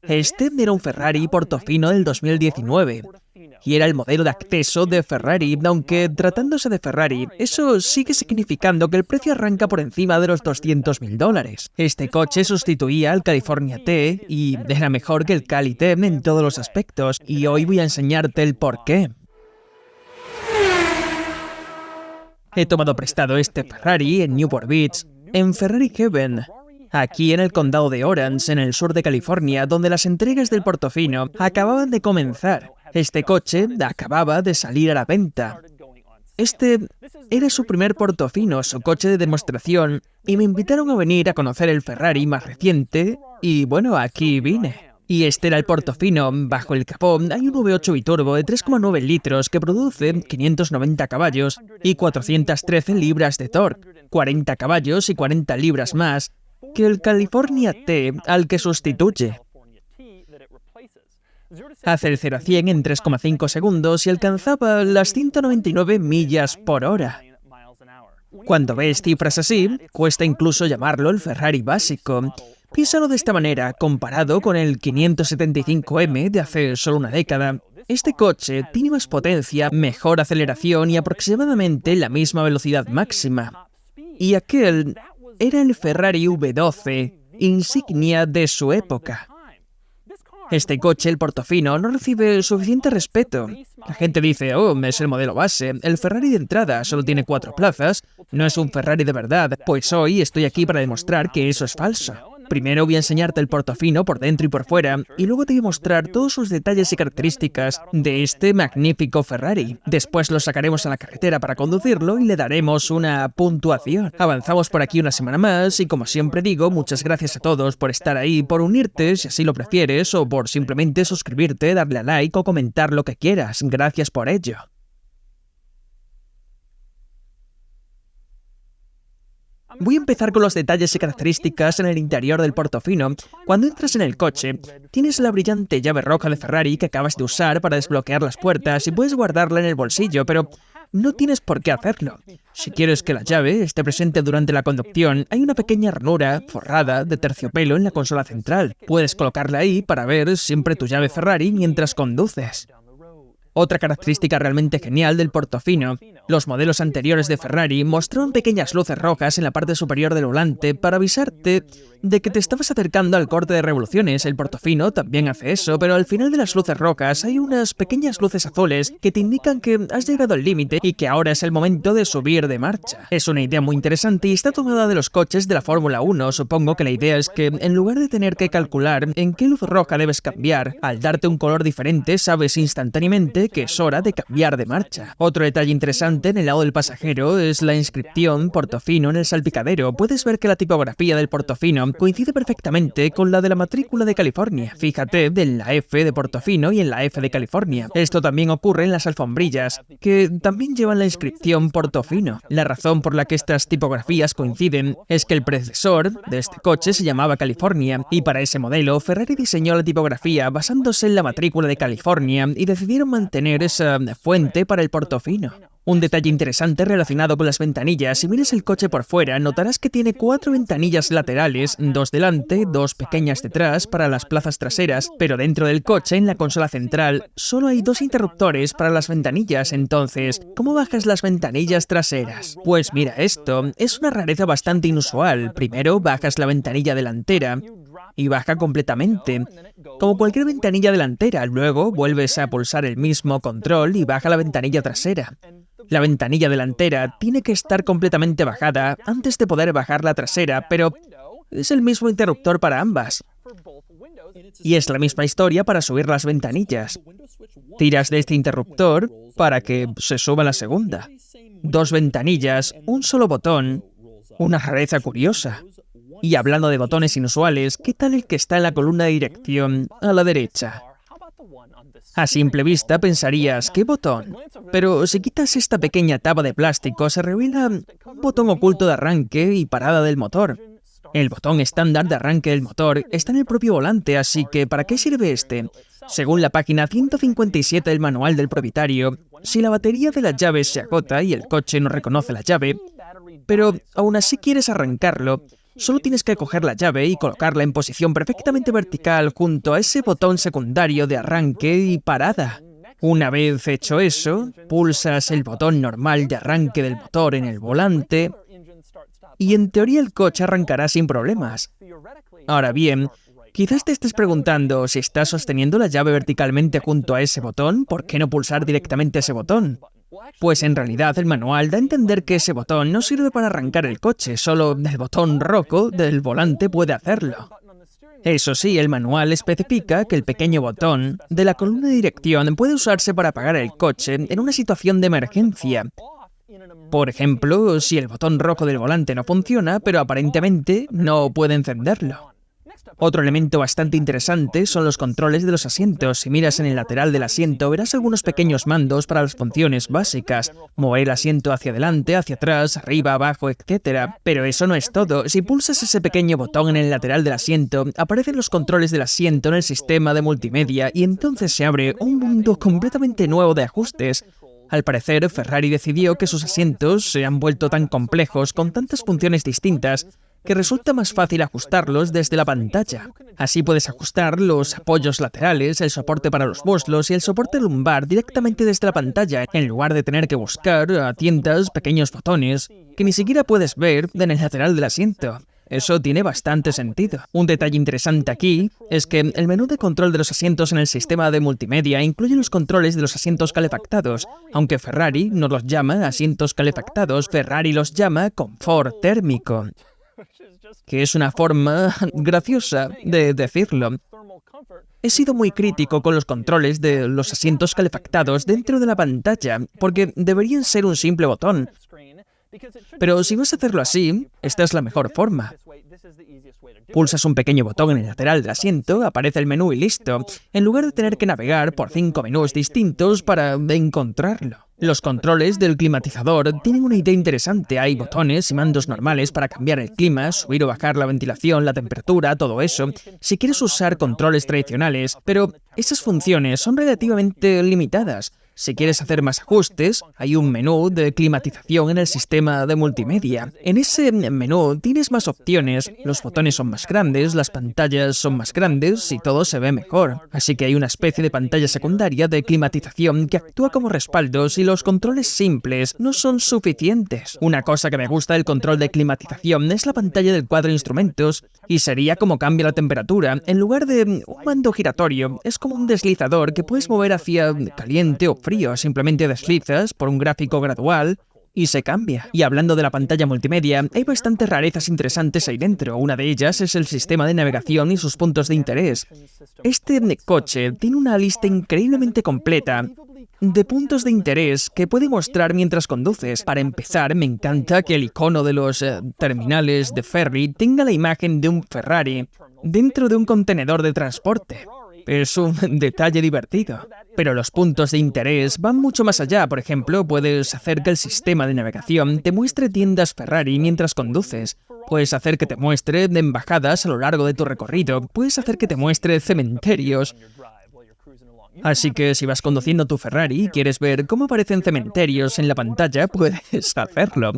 Este era un Ferrari Portofino del 2019 y era el modelo de acceso de Ferrari, aunque tratándose de Ferrari, eso sigue significando que el precio arranca por encima de los $200.000. Este coche sustituía al California T y era mejor que el Cali T en todos los aspectos, y hoy voy a enseñarte el porqué. He tomado prestado este Ferrari en Newport Beach, en Ferrari Heaven, aquí en el condado de Orange, en el sur de California, donde las entregas del Portofino acababan de comenzar. Este coche acababa de salir a la venta. Este era su primer Portofino, su coche de demostración, y me invitaron a venir a conocer el Ferrari más reciente, y bueno, aquí vine. Y este era el Portofino. Bajo el capó hay un V8 biturbo de 3,9 litros que produce 590 caballos y 413 libras de torque, 40 caballos y 40 libras más que el California T al que sustituye. Hace el 0 a 100 en 3,5 segundos y alcanzaba las 199 millas por hora. Cuando ves cifras así, cuesta incluso llamarlo el Ferrari básico. Piénsalo de esta manera, comparado con el 575M de hace solo una década. Este coche tiene más potencia, mejor aceleración y aproximadamente la misma velocidad máxima. Y aquel era el Ferrari V12, insignia de su época. Este coche, el Portofino, no recibe suficiente respeto. La gente dice, oh, es el modelo base, el Ferrari de entrada solo tiene 4 plazas, no es un Ferrari de verdad. Pues hoy estoy aquí para demostrar que eso es falso. Primero voy a enseñarte el Portofino por dentro y por fuera, y luego te voy a mostrar todos sus detalles y características de este magnífico Ferrari. Después lo sacaremos a la carretera para conducirlo y le daremos una puntuación. Avanzamos por aquí una semana más y, como siempre digo, muchas gracias a todos por estar ahí, por unirte si así lo prefieres, o por simplemente suscribirte, darle a like o comentar lo que quieras. Gracias por ello. Voy a empezar con los detalles y características en el interior del Portofino. Cuando entras en el coche, tienes la brillante llave roja de Ferrari que acabas de usar para desbloquear las puertas y puedes guardarla en el bolsillo, pero no tienes por qué hacerlo. Si quieres que la llave esté presente durante la conducción, hay una pequeña ranura forrada de terciopelo en la consola central. Puedes colocarla ahí para ver siempre tu llave Ferrari mientras conduces. Otra característica realmente genial del Portofino: los modelos anteriores de Ferrari mostraban pequeñas luces rojas en la parte superior del volante para avisarte de que te estabas acercando al corte de revoluciones. El Portofino también hace eso, pero al final de las luces rojas hay unas pequeñas luces azules que te indican que has llegado al límite y que ahora es el momento de subir de marcha. Es una idea muy interesante y está tomada de los coches de la Fórmula 1. Supongo que la idea es que, en lugar de tener que calcular en qué luz roja debes cambiar, al darte un color diferente sabes instantáneamente que es hora de cambiar de marcha. Otro detalle interesante en el lado del pasajero es la inscripción Portofino en el salpicadero. Puedes ver que la tipografía del Portofino coincide perfectamente con la de la matrícula de California. Fíjate en la F de Portofino y en la F de California. Esto también ocurre en las alfombrillas, que también llevan la inscripción Portofino. La razón por la que estas tipografías coinciden es que el predecesor de este coche se llamaba California, y para ese modelo Ferrari diseñó la tipografía basándose en la matrícula de California y decidieron mantener esa fuente para el Portofino. Un detalle interesante relacionado con las ventanillas: si miras el coche por fuera, notarás que tiene 4 ventanillas laterales, 2 delante, 2 pequeñas detrás para las plazas traseras, pero dentro del coche, en la consola central, solo hay 2 interruptores para las ventanillas. Entonces, ¿cómo bajas las ventanillas traseras? Pues mira, esto es una rareza bastante inusual. Primero bajas la ventanilla delantera y baja completamente, como cualquier ventanilla delantera. Luego vuelves a pulsar el mismo control y baja la ventanilla trasera. La ventanilla delantera tiene que estar completamente bajada antes de poder bajar la trasera, pero es el mismo interruptor para ambas. Y es la misma historia para subir las ventanillas. Tiras de este interruptor para que se suba la segunda. 2 ventanillas, un solo botón, una rareza curiosa. Y hablando de botones inusuales, ¿qué tal el que está en la columna de dirección a la derecha? A simple vista pensarías, ¿qué botón? Pero si quitas esta pequeña tapa de plástico, se revela un botón oculto de arranque y parada del motor. El botón estándar de arranque del motor está en el propio volante, así que ¿para qué sirve este? Según la página 157 del manual del propietario, si la batería de las llaves se agota y el coche no reconoce la llave, pero aún así quieres arrancarlo, Solo tienes que coger la llave y colocarla en posición perfectamente vertical junto a ese botón secundario de arranque y parada. Una vez hecho eso, pulsas el botón normal de arranque del motor en el volante y en teoría el coche arrancará sin problemas. Ahora bien, quizás te estés preguntando si estás sosteniendo la llave verticalmente junto a ese botón, ¿por qué no pulsar directamente ese botón? Pues en realidad el manual da a entender que ese botón no sirve para arrancar el coche, solo el botón rojo del volante puede hacerlo. Eso sí, el manual especifica que el pequeño botón de la columna de dirección puede usarse para apagar el coche en una situación de emergencia. Por ejemplo, si el botón rojo del volante no funciona, pero aparentemente no puede encenderlo. Otro elemento bastante interesante son los controles de los asientos. Si miras en el lateral del asiento, verás algunos pequeños mandos para las funciones básicas. Mover el asiento hacia adelante, hacia atrás, arriba, abajo, etc. Pero eso no es todo. Si pulsas ese pequeño botón en el lateral del asiento, aparecen los controles del asiento en el sistema de multimedia y entonces se abre un mundo completamente nuevo de ajustes. Al parecer, Ferrari decidió que sus asientos se han vuelto tan complejos, con tantas funciones distintas, que resulta más fácil ajustarlos desde la pantalla. Así puedes ajustar los apoyos laterales, el soporte para los muslos y el soporte lumbar directamente desde la pantalla, en lugar de tener que buscar a tientas pequeños botones que ni siquiera puedes ver en el lateral del asiento. Eso tiene bastante sentido. Un detalle interesante aquí es que el menú de control de los asientos en el sistema de multimedia incluye los controles de los asientos calefactados. Aunque Ferrari no los llama asientos calefactados, Ferrari los llama confort térmico, que es una forma graciosa de decirlo. He sido muy crítico con los controles de los asientos calefactados dentro de la pantalla, porque deberían ser un simple botón. Pero si vas a hacerlo así, esta es la mejor forma. Pulsas un pequeño botón en el lateral del asiento, aparece el menú y listo, en lugar de tener que navegar por 5 menús distintos para encontrarlo. Los controles del climatizador tienen una idea interesante. Hay botones y mandos normales para cambiar el clima, subir o bajar la ventilación, la temperatura, todo eso, si quieres usar controles tradicionales, pero esas funciones son relativamente limitadas. Si quieres hacer más ajustes, hay un menú de climatización en el sistema de multimedia. En ese menú tienes más opciones, los botones son más grandes, las pantallas son más grandes y todo se ve mejor. Así que hay una especie de pantalla secundaria de climatización que actúa como respaldo si los controles simples no son suficientes. Una cosa que me gusta del control de climatización es la pantalla del cuadro de instrumentos, y sería como cambia la temperatura. En lugar de un mando giratorio, es como un deslizador que puedes mover hacia caliente o frío. Simplemente deslizas por un gráfico gradual y se cambia. Y hablando de la pantalla multimedia, hay bastantes rarezas interesantes ahí dentro. Una de ellas es el sistema de navegación y sus puntos de interés. Este coche tiene una lista increíblemente completa de puntos de interés que puede mostrar mientras conduces. Para empezar, me encanta que el icono de los terminales de ferry tenga la imagen de un Ferrari dentro de un contenedor de transporte. Es un detalle divertido. Pero los puntos de interés van mucho más allá. Por ejemplo, puedes hacer que el sistema de navegación te muestre tiendas Ferrari mientras conduces. Puedes hacer que te muestre embajadas a lo largo de tu recorrido. Puedes hacer que te muestre cementerios. Así que si vas conduciendo tu Ferrari y quieres ver cómo aparecen cementerios en la pantalla, puedes hacerlo.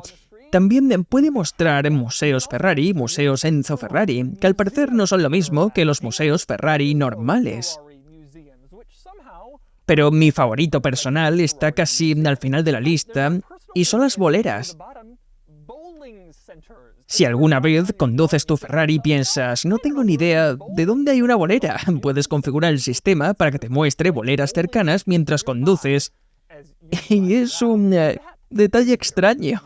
También puede mostrar museos Ferrari, museos Enzo Ferrari, que al parecer no son lo mismo que los museos Ferrari normales. Pero mi favorito personal está casi al final de la lista, y son las boleras. Si alguna vez conduces tu Ferrari y piensas, no tengo ni idea de dónde hay una bolera, puedes configurar el sistema para que te muestre boleras cercanas mientras conduces. Y es un detalle extraño.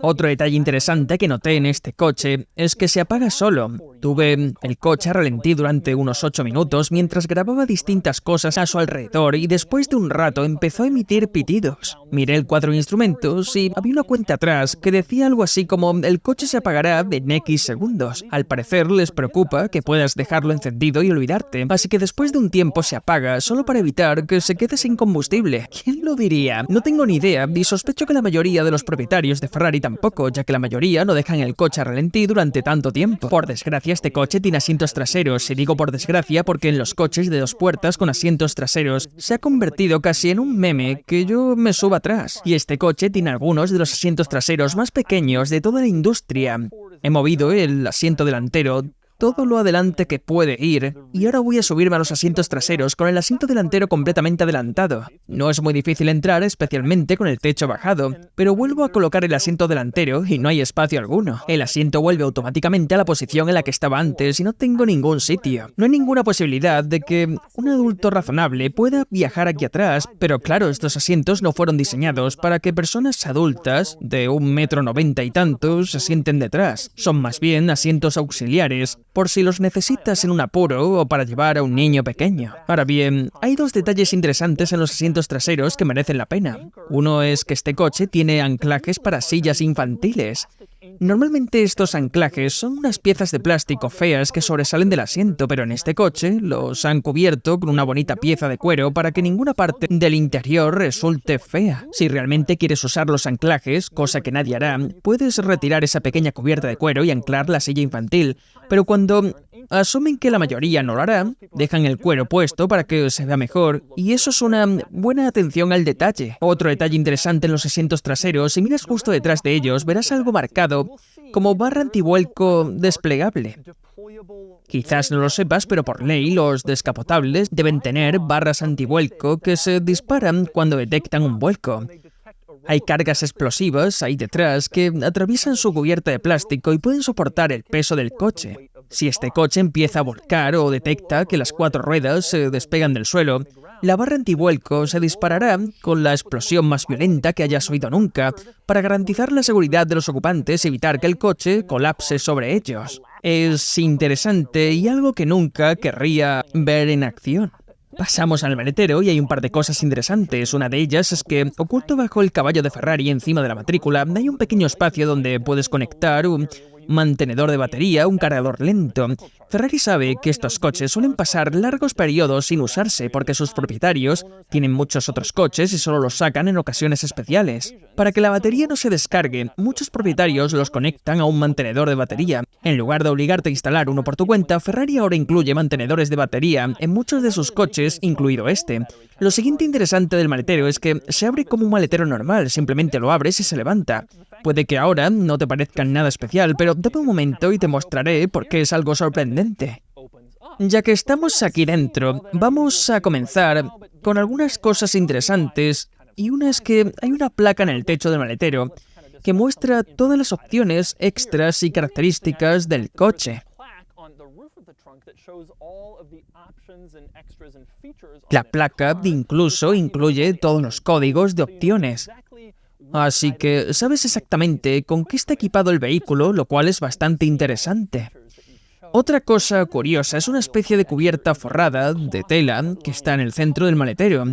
Otro detalle interesante que noté en este coche es que se apaga solo. Tuve el coche a ralentí durante unos 8 minutos mientras grababa distintas cosas a su alrededor y después de un rato empezó a emitir pitidos. Miré el cuadro de instrumentos y había una cuenta atrás que decía algo así como el coche se apagará en X segundos. Al parecer les preocupa que puedas dejarlo encendido y olvidarte, así que después de un tiempo se apaga solo para evitar que se quede sin combustible. ¿Quién lo diría? No tengo ni idea y sospecho que la mayoría de los propietarios de Ferrari tampoco, ya que la mayoría no dejan el coche a ralentí durante tanto tiempo. Por desgracia, este coche tiene asientos traseros, y digo por desgracia porque en los coches de 2 puertas con asientos traseros se ha convertido casi en un meme que yo me subo atrás. Y este coche tiene algunos de los asientos traseros más pequeños de toda la industria. He movido el asiento delantero todo lo adelante que puede ir, y ahora voy a subirme a los asientos traseros con el asiento delantero completamente adelantado. No es muy difícil entrar, especialmente con el techo bajado, pero vuelvo a colocar el asiento delantero y no hay espacio alguno. El asiento vuelve automáticamente a la posición en la que estaba antes y no tengo ningún sitio. No hay ninguna posibilidad de que un adulto razonable pueda viajar aquí atrás, pero claro, estos asientos no fueron diseñados para que personas adultas de 1,90 m y tantos se sienten detrás. Son más bien asientos auxiliares, por si los necesitas en un apuro o para llevar a un niño pequeño. Ahora bien, hay dos detalles interesantes en los asientos traseros que merecen la pena. Uno es que este coche tiene anclajes para sillas infantiles. Normalmente estos anclajes son unas piezas de plástico feas que sobresalen del asiento, pero en este coche los han cubierto con una bonita pieza de cuero para que ninguna parte del interior resulte fea. Si realmente quieres usar los anclajes, cosa que nadie hará, puedes retirar esa pequeña cubierta de cuero y anclar la silla infantil, pero cuando asumen que la mayoría no lo hará, dejan el cuero puesto para que se vea mejor, y eso es una buena atención al detalle. Otro detalle interesante en los asientos traseros, si miras justo detrás de ellos, verás algo marcado como barra antivuelco desplegable. Quizás no lo sepas, pero por ley los descapotables deben tener barras antivuelco que se disparan cuando detectan un vuelco. Hay cargas explosivas ahí detrás que atraviesan su cubierta de plástico y pueden soportar el peso del coche. Si este coche empieza a volcar o detecta que las 4 ruedas se despegan del suelo, la barra antivuelco se disparará con la explosión más violenta que hayas oído nunca para garantizar la seguridad de los ocupantes y evitar que el coche colapse sobre ellos. Es interesante y algo que nunca querría ver en acción. Pasamos al maletero y hay un par de cosas interesantes. Una de ellas es que, oculto bajo el caballo de Ferrari encima de la matrícula, hay un pequeño espacio donde puedes conectar un mantenedor de batería, un cargador lento. Ferrari sabe que estos coches suelen pasar largos periodos sin usarse porque sus propietarios tienen muchos otros coches y solo los sacan en ocasiones especiales. Para que la batería no se descargue, muchos propietarios los conectan a un mantenedor de batería. En lugar de obligarte a instalar uno por tu cuenta, Ferrari ahora incluye mantenedores de batería en muchos de sus coches, incluido este. Lo siguiente interesante del maletero es que se abre como un maletero normal, simplemente lo abres y se levanta. Puede que ahora no te parezcan nada especial, pero dame un momento y te mostraré por qué es algo sorprendente. Ya que estamos aquí dentro, vamos a comenzar con algunas cosas interesantes, y una es que hay una placa en el techo del maletero que muestra todas las opciones, extras y características del coche. La placa incluso incluye todos los códigos de opciones. Así que sabes exactamente con qué está equipado el vehículo, lo cual es bastante interesante. Otra cosa curiosa es una especie de cubierta forrada de tela que está en el centro del maletero.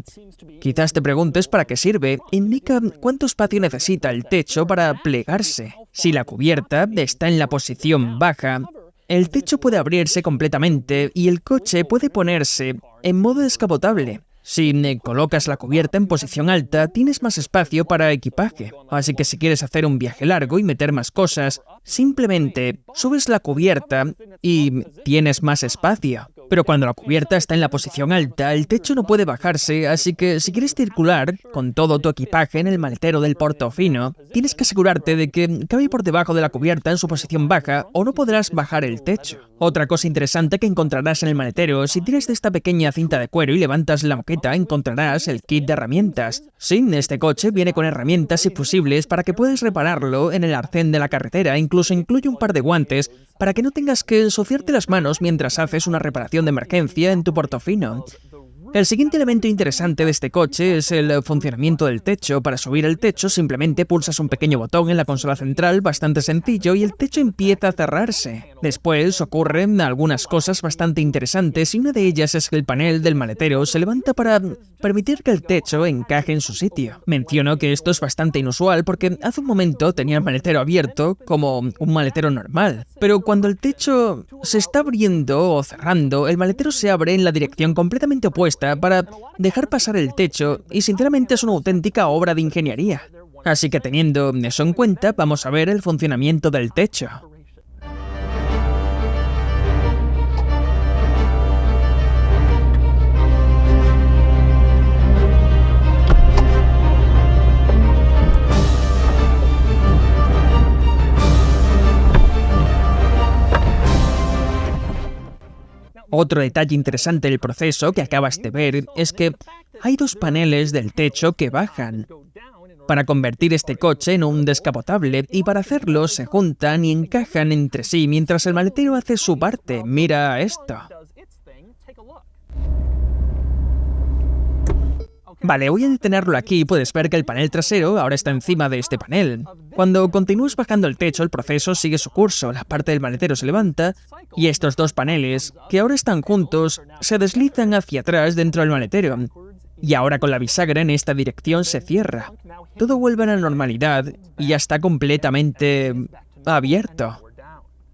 Quizás te preguntes para qué sirve. Indica cuánto espacio necesita el techo para plegarse. Si la cubierta está en la posición baja, el techo puede abrirse completamente y el coche puede ponerse en modo descapotable. Si colocas la cubierta en posición alta, tienes más espacio para equipaje. Así que si quieres hacer un viaje largo y meter más cosas, simplemente subes la cubierta y tienes más espacio. Pero cuando la cubierta está en la posición alta, el techo no puede bajarse, así que si quieres circular con todo tu equipaje en el maletero del Portofino, tienes que asegurarte de que cabe por debajo de la cubierta en su posición baja o no podrás bajar el techo. Otra cosa interesante que encontrarás en el maletero, si tiras de esta pequeña cinta de cuero y levantas la moqueta, encontrarás el kit de herramientas. Sí, este coche viene con herramientas y fusibles para que puedas repararlo en el arcén de la carretera, incluso incluye un par de guantes para que no tengas que ensuciarte las manos mientras haces una reparación de emergencia en tu Portofino. El siguiente elemento interesante de este coche es el funcionamiento del techo. Para subir el techo simplemente pulsas un pequeño botón en la consola central, bastante sencillo, y el techo empieza a cerrarse. Después ocurren algunas cosas bastante interesantes y una de ellas es que el panel del maletero se levanta para permitir que el techo encaje en su sitio. Menciono que esto es bastante inusual porque hace un momento tenía el maletero abierto como un maletero normal, pero cuando el techo se está abriendo o cerrando, el maletero se abre en la dirección completamente opuesta para dejar pasar el techo y sinceramente es una auténtica obra de ingeniería. Así que teniendo eso en cuenta, vamos a ver el funcionamiento del techo. Otro detalle interesante del proceso que acabas de ver es que hay dos paneles del techo que bajan para convertir este coche en un descapotable, y para hacerlo se juntan y encajan entre sí mientras el maletero hace su parte. Mira esto. Vale, voy a detenerlo aquí y puedes ver que el panel trasero ahora está encima de este panel. Cuando continúes bajando el techo, el proceso sigue su curso, la parte del maletero se levanta y estos dos paneles, que ahora están juntos, se deslizan hacia atrás dentro del maletero. Y ahora con la bisagra en esta dirección se cierra. Todo vuelve a la normalidad y ya está completamente abierto.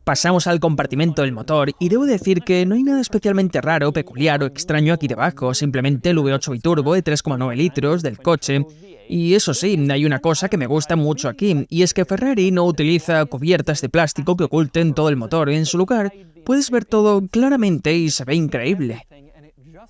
Pasamos al compartimento del motor y debo decir que no hay nada especialmente raro, peculiar o extraño aquí debajo, simplemente el V8 biturbo de 3,9 litros del coche. Y eso sí, hay una cosa que me gusta mucho aquí, y es que Ferrari no utiliza cubiertas de plástico que oculten todo el motor. En su lugar, puedes ver todo claramente y se ve increíble.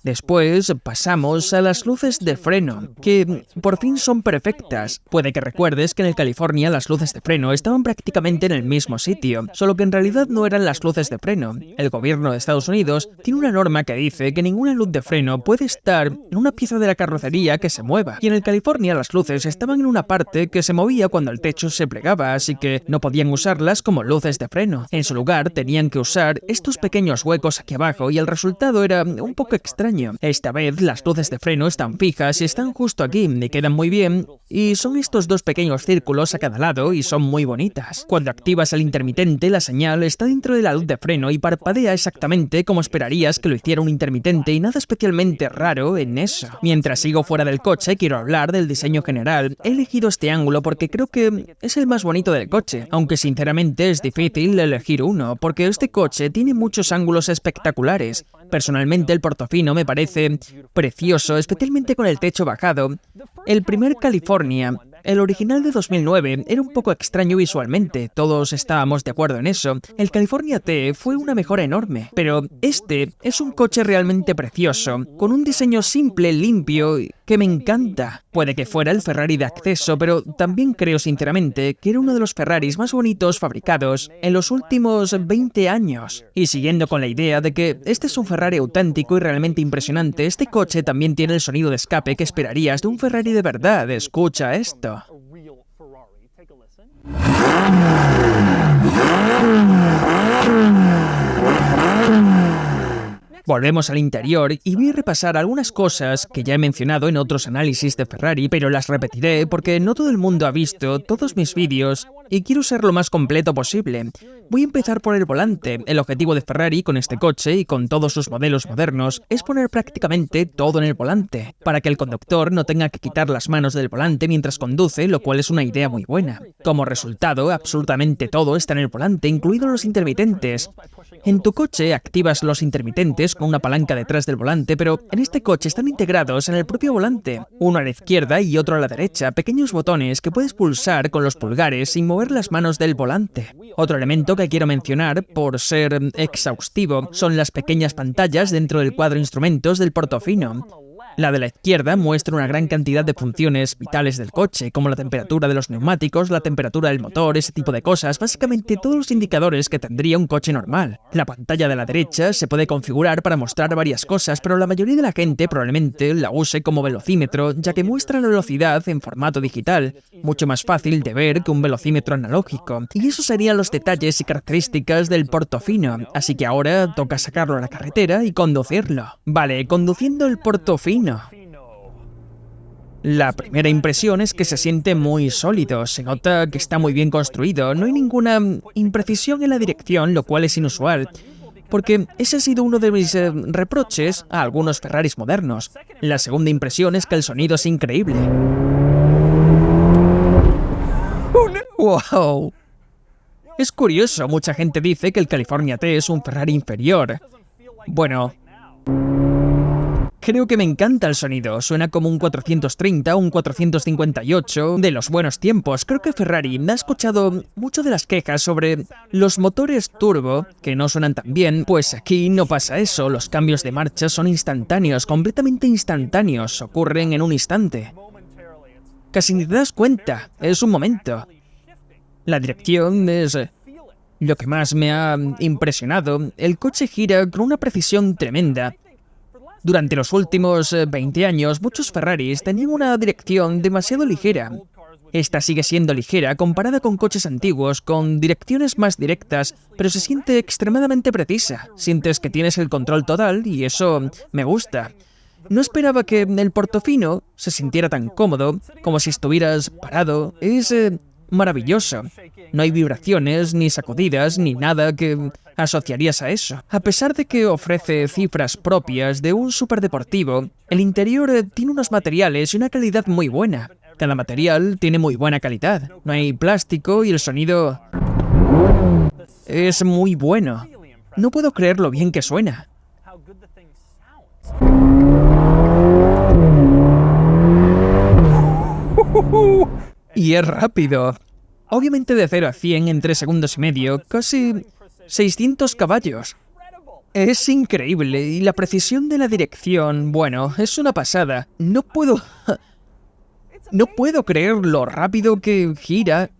Después pasamos a las luces de freno, que por fin son perfectas. Puede que recuerdes que en el California las luces de freno estaban prácticamente en el mismo sitio, solo que en realidad no eran las luces de freno. El gobierno de Estados Unidos tiene una norma que dice que ninguna luz de freno puede estar en una pieza de la carrocería que se mueva. Y en el California las luces estaban en una parte que se movía cuando el techo se plegaba, así que no podían usarlas como luces de freno. En su lugar tenían que usar estos pequeños huecos aquí abajo y el resultado era un poco extraño. Esta vez las luces de freno están fijas y están justo aquí, y quedan muy bien, y son estos dos pequeños círculos a cada lado y son muy bonitas. Cuando activas el intermitente, la señal está dentro de la luz de freno y parpadea exactamente como esperarías que lo hiciera un intermitente, y nada especialmente raro en eso. Mientras sigo fuera del coche, quiero hablar del diseño general. He elegido este ángulo porque creo que es el más bonito del coche, aunque sinceramente es difícil elegir uno, porque este coche tiene muchos ángulos espectaculares. Personalmente el Portofino me parece precioso, especialmente con el techo bajado. El primer California, el original de 2009, era un poco extraño visualmente, todos estábamos de acuerdo en eso. El California T fue una mejora enorme, pero este es un coche realmente precioso, con un diseño simple, limpio, que me encanta. Puede que fuera el Ferrari de acceso, pero también creo sinceramente que era uno de los Ferraris más bonitos fabricados en los últimos 20 años. Y siguiendo con la idea de que este es un Ferrari auténtico y realmente impresionante, este coche también tiene el sonido de escape que esperarías de un Ferrari de verdad. Escucha esto. Volvemos al interior y voy a repasar algunas cosas que ya he mencionado en otros análisis de Ferrari, pero las repetiré porque no todo el mundo ha visto todos mis vídeos y quiero ser lo más completo posible. Voy a empezar por el volante. El objetivo de Ferrari con este coche y con todos sus modelos modernos es poner prácticamente todo en el volante, para que el conductor no tenga que quitar las manos del volante mientras conduce, lo cual es una idea muy buena. Como resultado, absolutamente todo está en el volante, incluidos los intermitentes. En tu coche activas los intermitentes con una palanca detrás del volante, pero en este coche están integrados en el propio volante, uno a la izquierda y otro a la derecha, pequeños botones que puedes pulsar con los pulgares sin mover las manos del volante. Otro elemento que quiero mencionar, por ser exhaustivo, son las pequeñas pantallas dentro del cuadro instrumentos del Portofino. La de la izquierda muestra una gran cantidad de funciones vitales del coche, como la temperatura de los neumáticos, la temperatura del motor, ese tipo de cosas, básicamente todos los indicadores que tendría un coche normal. La pantalla de la derecha se puede configurar para mostrar varias cosas, pero la mayoría de la gente probablemente la use como velocímetro, ya que muestra la velocidad en formato digital, mucho más fácil de ver que un velocímetro analógico. Y esos serían los detalles y características del Portofino, así que ahora toca sacarlo a la carretera y conducirlo. Vale, conduciendo el Portofino. La primera impresión es que se siente muy sólido, se nota que está muy bien construido, no hay ninguna imprecisión en la dirección, lo cual es inusual, porque ese ha sido uno de mis reproches a algunos Ferraris modernos. La segunda impresión es que el sonido es increíble. ¡Wow! Es curioso, mucha gente dice que el California T es un Ferrari inferior. Bueno, creo que me encanta el sonido, suena como un 430 o un 458 de los buenos tiempos. Creo que Ferrari me ha escuchado mucho de las quejas sobre los motores turbo, que no suenan tan bien, pues aquí no pasa eso, los cambios de marcha son instantáneos, completamente instantáneos, ocurren en un instante. Casi ni te das cuenta, es un momento. La dirección es Lo que más me ha impresionado, el coche gira con una precisión tremenda. Durante los últimos 20 años, muchos Ferraris tenían una dirección demasiado ligera. Esta sigue siendo ligera comparada con coches antiguos, con direcciones más directas, pero se siente extremadamente precisa. Sientes que tienes el control total y eso me gusta. No esperaba que el Portofino se sintiera tan cómodo, como si estuvieras parado. Es maravilloso. No hay vibraciones, ni sacudidas, ni nada que asociarías a eso. A pesar de que ofrece cifras propias de un superdeportivo, el interior tiene unos materiales y una calidad muy buena. Cada material tiene muy buena calidad. No hay plástico y el sonido es muy bueno. No puedo creer lo bien que suena. Y es rápido. Obviamente de 0 a 100 en 3 segundos y medio, casi 600 caballos. Es increíble y la precisión de la dirección, bueno, es una pasada. No puedo creer lo rápido que gira,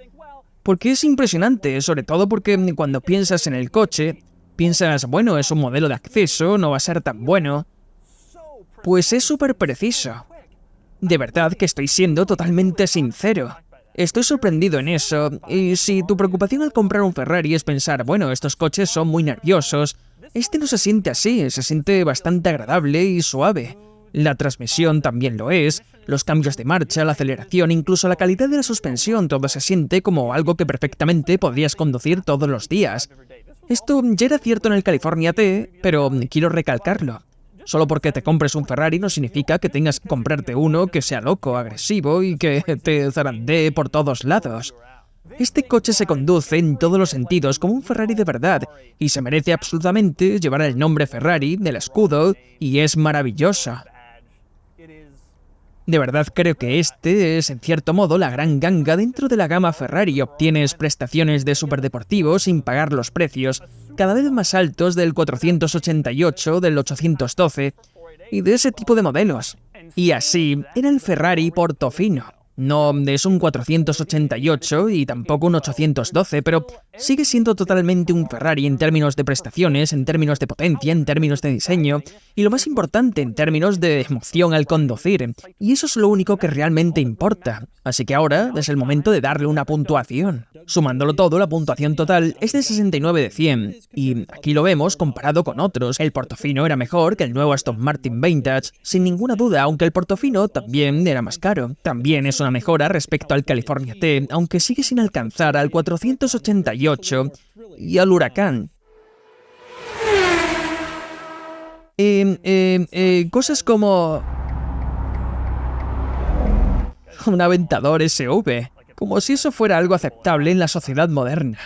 porque es impresionante, sobre todo porque cuando piensas en el coche, piensas, bueno, es un modelo de acceso, no va a ser tan bueno. Pues es súper preciso. De verdad que estoy siendo totalmente sincero. Estoy sorprendido en eso, y si tu preocupación al comprar un Ferrari es pensar, bueno, estos coches son muy nerviosos, este no se siente así, se siente bastante agradable y suave. La transmisión también lo es, los cambios de marcha, la aceleración, incluso la calidad de la suspensión, todo se siente como algo que perfectamente podrías conducir todos los días. Esto ya era cierto en el California T, pero quiero recalcarlo. Solo porque te compres un Ferrari no significa que tengas que comprarte uno que sea loco, agresivo y que te zarandee por todos lados. Este coche se conduce en todos los sentidos como un Ferrari de verdad y se merece absolutamente llevar el nombre Ferrari del escudo y es maravilloso. De verdad creo que este es, en cierto modo, la gran ganga dentro de la gama Ferrari. Obtienes prestaciones de superdeportivo sin pagar los precios cada vez más altos del 488, del 812 y de ese tipo de modelos. Y así, era el Ferrari Portofino. No es un 488 y tampoco un 812, pero sigue siendo totalmente un Ferrari en términos de prestaciones, en términos de potencia, en términos de diseño y lo más importante, en términos de emoción al conducir. Y eso es lo único que realmente importa. Así que ahora es el momento de darle una puntuación. Sumándolo todo, la puntuación total es de 69 de 100. Y aquí lo vemos comparado con otros. El Portofino era mejor que el nuevo Aston Martin Vantage, sin ninguna duda, aunque el Portofino también era más caro. También es una mejora respecto al California T, aunque sigue sin alcanzar al 488 y al Huracán. Cosas como un Aventador SV, como si eso fuera algo aceptable en la sociedad moderna.